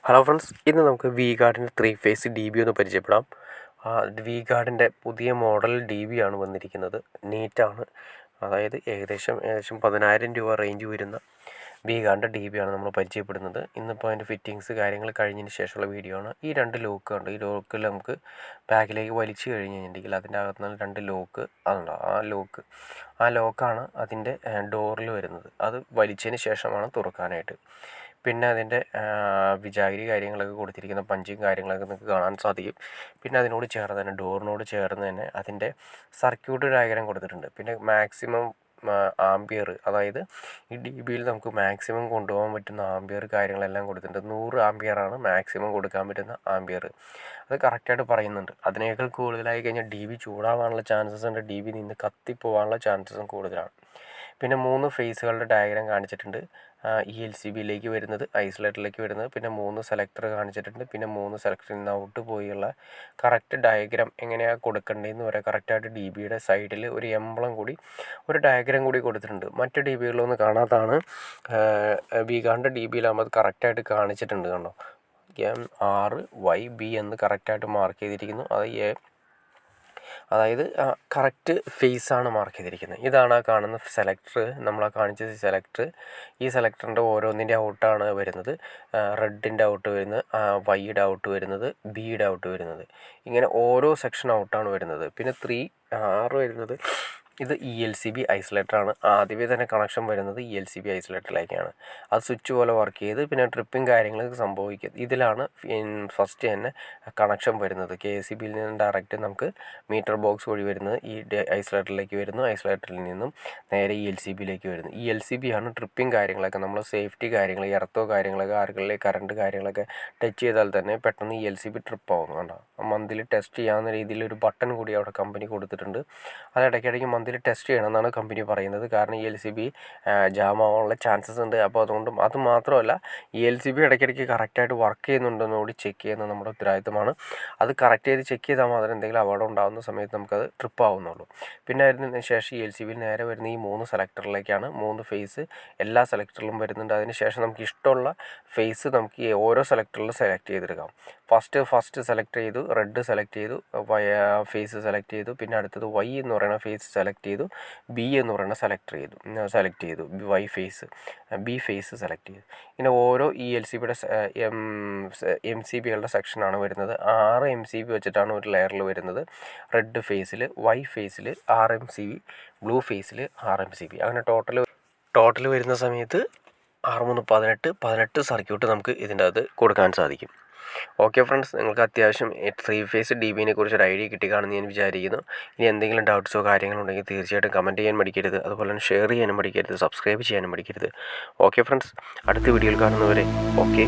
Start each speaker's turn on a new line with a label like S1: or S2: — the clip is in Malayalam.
S1: ഹലോ ഫ്രണ്ട്സ്, ഇന്ന് നമുക്ക് വി ഗാർഡിൻ്റെ 3 ഫേസ് ഡി ബി ഒന്ന് പരിചയപ്പെടാം. വി ഗാർഡിൻ്റെ പുതിയ മോഡൽ ഡി ബി ആണ് വന്നിരിക്കുന്നത്. നീറ്റാണ്, അതായത് ഏകദേശം 10,000 രൂപ റേഞ്ച് വരുന്ന വി ഗാർഡിൻ്റെ ഡി ബി ആണ് നമ്മൾ പരിചയപ്പെടുന്നത്. ഇന്നിപ്പോൾ അതിൻ്റെ ഫിറ്റിങ്സ് കാര്യങ്ങൾ കഴിഞ്ഞതിന് ശേഷമുള്ള വീഡിയോ ആണ്. ഈ 2 ലോക്ക് ഉണ്ട്. ഈ ലോക്കിൽ നമുക്ക് ബാക്കിലേക്ക് വലിച്ചു കഴിഞ്ഞ് കഴിഞ്ഞിട്ടുണ്ടെങ്കിൽ അതിൻ്റെ അകത്ത് നിന്ന് 2 ലോക്ക് അതുണ്ട്. ആ ലോക്കാണ് അതിൻ്റെ ഡോറിൽ വരുന്നത്. അത് വലിച്ചതിന് ശേഷമാണ് തുറക്കാനായിട്ട്. പിന്നെ അതിൻ്റെ വിജാഗിരി കാര്യങ്ങളൊക്കെ കൊടുത്തിരിക്കുന്ന പഞ്ചും കാര്യങ്ങളൊക്കെ നിങ്ങൾക്ക് കാണാൻ സാധിക്കും. പിന്നെ അതിനോട് ചേർന്ന് തന്നെ ഡോറിനോട് ചേർന്ന് തന്നെ അതിൻ്റെ സർക്യൂട്ട് ഡയഗ്രം കൊടുത്തിട്ടുണ്ട്. പിന്നെ മാക്സിമം ആംബിയർ, അതായത് ഈ ഡി ബിയിൽ നമുക്ക് മാക്സിമം കൊണ്ടുപോകാൻ പറ്റുന്ന ആംബിയർ കാര്യങ്ങളെല്ലാം കൊടുത്തിട്ടുണ്ട്. 100 ആംബിയറാണ് മാക്സിമം കൊടുക്കാൻ പറ്റുന്ന ആംബിയർ. അത് കറക്റ്റായിട്ട് പറയുന്നുണ്ട്. അതിനേക്കാൾ കൂടുതലായി കഴിഞ്ഞാൽ ഡി ബി ചൂടാവാനുള്ള ചാൻസസ് ഉണ്ട്. ഡി ബി നിന്ന് കത്തിപ്പോകാനുള്ള ചാൻസസും കൂടുതലാണ്. പിന്നെ 3 ഫേസുകളുടെ ഡയഗ്രാം കാണിച്ചിട്ടുണ്ട്. എൽ സി ബിയിലേക്ക് വരുന്നത്, ഐസൊലേറ്ററിലേക്ക് വരുന്നത്, പിന്നെ 3 സെലക്ടർ കാണിച്ചിട്ടുണ്ട്. പിന്നെ 3 സെലക്ടറിൽ നിന്ന് ഔട്ട് പോയുള്ള കറക്റ്റ് ഡയഗ്രാം എങ്ങനെയാണ് കൊടുക്കേണ്ടതെന്ന് പറയാം. കറക്റ്റായിട്ട് ഡി ബിയുടെ സൈഡിൽ ഒരു എംബ്ലം കൂടി, ഒരു ഡയഗ്രാം കൂടി കൊടുത്തിട്ടുണ്ട്. മറ്റ് ഡി ബികളൊന്നും കാണാത്തതാണ്. വി ഗാർഡിൻ്റെ ഡി ബിയിലാകുമ്പോൾ അത് കറക്റ്റായിട്ട് കാണിച്ചിട്ടുണ്ട്. കണ്ടോ, MRYB എന്ന് കറക്റ്റായിട്ട് മാർക്ക് ചെയ്തിരിക്കുന്നു. അതായത് കറക്റ്റ് ഫേസാണ് മാർക്ക് ചെയ്തിരിക്കുന്നത്. ഇതാണ് ആ കാണുന്ന സെലക്ടർ, നമ്മളാ കാണിച്ചത് സെലക്ടർ. ഈ സെലക്ടറിൻ്റെ ഓരോന്നിൻ്റെ ഔട്ടാണ് വരുന്നത്. റെഡിൻ്റെ ഔട്ട് വരുന്നത്, വൈയുടെ ഔട്ട് വരുന്നത്, ബിയുടെ ഔട്ട് വരുന്നത്, ഇങ്ങനെ ഓരോ സെക്ഷൻ ഔട്ടാണ് വരുന്നത്. പിന്നെ 6 വരുന്നത് ഇത് ELCB ഐസൊലേറ്ററാണ്. ആദ്യമേ തന്നെ കണക്ഷൻ വരുന്നത് ELCB ഐസൊലേറ്ററിലേക്കാണ്. അത് സ്വിച്ച് പോലെ വർക്ക് ചെയ്ത് പിന്നെ ട്രിപ്പിങ് കാര്യങ്ങളൊക്കെ സംഭവിക്കും. ഇതിലാണ് ഫസ്റ്റ് തന്നെ കണക്ഷൻ വരുന്നത്. KCBയിൽ നിന്ന് ഡയറക്റ്റ് നമുക്ക് മീറ്റർ ബോക്സ് വഴി വരുന്നത് ഈ ഐസൊലേറ്ററിലേക്ക് വരുന്നു. ഐസൊലേറ്ററിൽ നിന്നും നേരെ ELCBയിലേക്ക് വരുന്നു. ELCB ആണ് ട്രിപ്പിങ് കാര്യങ്ങളൊക്കെ, നമ്മൾ സേഫ്റ്റി കാര്യങ്ങൾ, എർത്തോ കാര്യങ്ങളൊക്കെ, ആർക്കെങ്കിലും കറണ്ട് കാര്യങ്ങളൊക്കെ ടച്ച് ചെയ്താൽ തന്നെ പെട്ടെന്ന് ELCB ട്രിപ്പ് ആവുന്നുണ്ടോ. മന്തിൽ ടെസ്റ്റ് ചെയ്യാവുന്ന രീതിയിൽ ഒരു ബട്ടൺ കൂടി അവിടെ കമ്പനി കൊടുത്തിട്ടുണ്ട്. അത് ഇടയ്ക്കിടയ്ക്ക് മന്തിൽ ടെസ്റ്റ് ചെയ്യണമെന്നാണ് കമ്പനി പറയുന്നത്. കാരണം ELCB ജാം ആവാനുള്ള ചാൻസസ് ഉണ്ട്. അപ്പോൾ അതുകൊണ്ടും അത് മാത്രമല്ല, ELCB ഇടയ്ക്കിടയ്ക്ക് കറക്റ്റായിട്ട് വർക്ക് ചെയ്യുന്നുണ്ടെന്ന് കൂടി ചെക്ക് ചെയ്യുന്നത് നമ്മുടെ ഉത്തരവാദിത്തമാണ്. അത് കറക്റ്റ് ചെയ്ത് ചെക്ക് ചെയ്താൽ മാത്രമേ എന്തെങ്കിലും അപകടം ഉണ്ടാകുന്ന സമയത്ത് നമുക്കത് ട്രിപ്പ് ആവുന്നുള്ളൂ. പിന്നെ അതിന് ശേഷം ELCBയിൽ നേരെ വരുന്ന ഈ 3 സെലക്ടറിലേക്കാണ്. 3 ഫേസ് എല്ലാ സെലക്ടറിലും വരുന്നുണ്ട്. അതിന് ശേഷം നമുക്ക് ഇഷ്ടമുള്ള ഫേസ് നമുക്ക് ഈ ഓരോ സെലക്ടറിലും സെലക്ട് ചെയ്തെടുക്കാം. ഫസ്റ്റ് സെലക്ട് ചെയ്തു, റെഡ് സെലക്ട് ചെയ്തു, ഫേസ് സെലക്ട് ചെയ്തു, പിന്നെ അടുത്തത് Y എന്ന് പറയുന്ന ഫേസ് സെലക്ട് ചെയ്തു, B എന്ന് പറയുന്ന സെലക്ട് ചെയ്തു, B ഫേസ് സെലക്ട് ചെയ്തു. ഇങ്ങനെ ഓരോ ELCBയുടെ MCBകളുടെ സെക്ഷനാണ് വരുന്നത്. 6 MCB വെച്ചിട്ടാണ് ഒരു ലെയറിൽ വരുന്നത്. റെഡ് ഫേസിൽ, Y ഫേസിൽ 6 MCB, ബ്ലൂ ഫേസിൽ 6 MCB, അങ്ങനെ ടോട്ടൽ വരുന്ന സമയത്ത് 6 3 18 സർക്യൂട്ട് നമുക്ക് ഇതിൻ്റെ അകത്ത് കൊടുക്കാൻ സാധിക്കും. ഓക്കെ ഫ്രണ്ട്സ്, നിങ്ങൾക്ക് അത്യാവശ്യം 3 ഫേസ് ഡി ബിനെ കുറിച്ച് ഒരു ഐഡിയ കിട്ടിക്കാണെന്ന് ഞാൻ വിചാരിക്കുന്നു. ഇനി എന്തെങ്കിലും ഡൗട്ട്സോ കാര്യങ്ങളോ ഉണ്ടെങ്കിൽ തീർച്ചയായിട്ടും കമൻറ്റ് ചെയ്യാൻ മടിക്കരുത്. അതുപോലെ തന്നെ ഷെയർ ചെയ്യാനും മടിക്കരുത്, സബ്സ്ക്രൈബ് ചെയ്യാനും മടിക്കരുത്. ഓക്കെ ഫ്രണ്ട്സ്, അടുത്ത വീഡിയോയിൽ കാണുന്നവരെ ഓക്കെ.